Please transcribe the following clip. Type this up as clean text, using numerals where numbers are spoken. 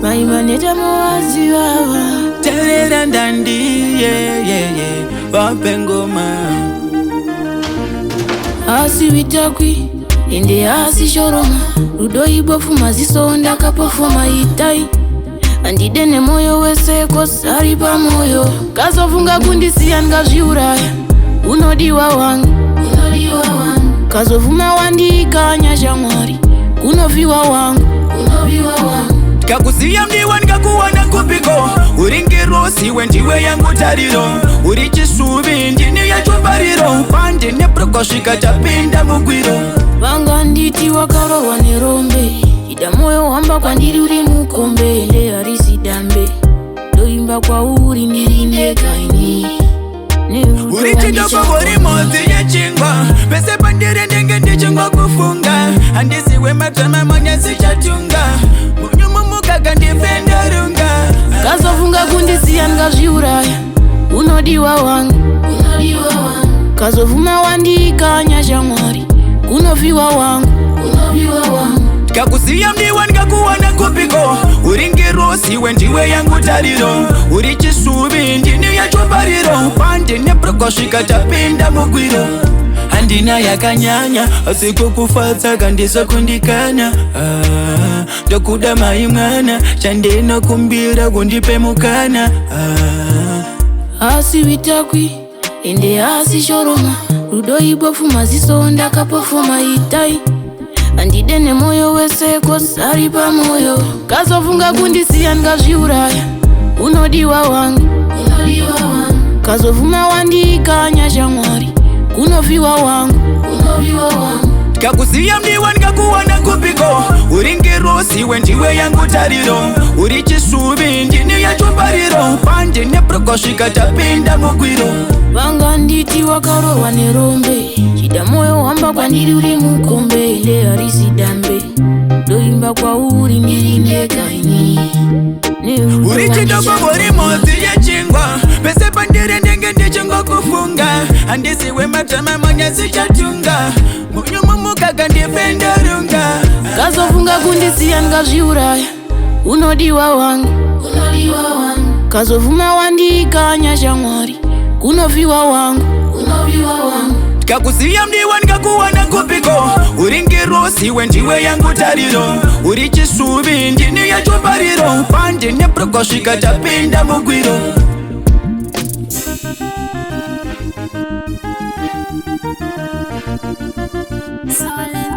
Maimaneja mwazi wawa Telera ndandi, wapengoma Asi witakwi, ende asi shoroma Rudo ibofu maziso ndaka pofoma itai Andidene moyo wese kosari pa moyo Kazofunga kundisiya ngazviuraya Unodiwa wangu Kazovuma wandika nyasha mwari Kunoviwa wangu Kakusiya mdiwa nikakuwana kupiko Uringiro siwe ndiwe yangu tariro Uri chisubi ndini ya chumbariro Pande neprokoshika chapinda mugwiro Vanga nditi wakarowa nerombe Ida moyo wamba kwa ndiri uri mukombe Ende harisi dambe Doimba kwa uri ndirinde kaini Uri chidoko uri mozi ya chingwa Pese pandire ndenge ndichingwa kufunga Andisiwe matama manyasi chatunga Munyumumuka ndifenda runga Kazofunga kundisiya ngazviuraya Unodiwa wangu Kazovuma wandika nyasha mwari Kunoviwa wangu Kakusiya mdiwa nikakuwana kupiko Uringiro siwe ndiwe yangu tariro Uri chisubi ndini ya chumbariro Pande neprokoshika chapinda mugwiro Handina yakanyanya Asiko kufatsa kandisa kundikana Dokuda maimwana Chandena kumbira kundipe mukana Asi witakwi, ende asi shoroma Rudo ibofu maziso ndaka pofoma itai Andidene moyo wese kosari pa moyo Kazofunga kundisiya ngazviuraya Unodiwa wangu Kazovuma wandika nyasha mwari Kunoviwa wangu Kakusiya mdiwa nikakuwana kupiko Uringiro siwe ndiwe yangu tariro Uri chisubi ndini ya chumbariro Pande neprokoshika chapinda mugwiro Vanga nditi wakarowa nerombe Chida moyo wamba kwa ndiri uri mukombe Ende harisi dambe Doimba kwa uri ndirinde kaini Uri chidoko uri mozi ya chingwa Pese pandire ndenge ndichingwa kufunga Andisiwe matama manyasi chatunga Munyumumuka ndifenda runga Kazofunga kundisiya ngazviuraya Unodiwa wangu Kazovuma wandika nyasha mwari Kunoviwa wangu Kakusiya mdiwa nikakuwana kupiko Uringiro siwe ndiwe yangu tariro Uri chisubi ndini ya chumbariro Pande neprokoshika chapinda mugwiro Solid.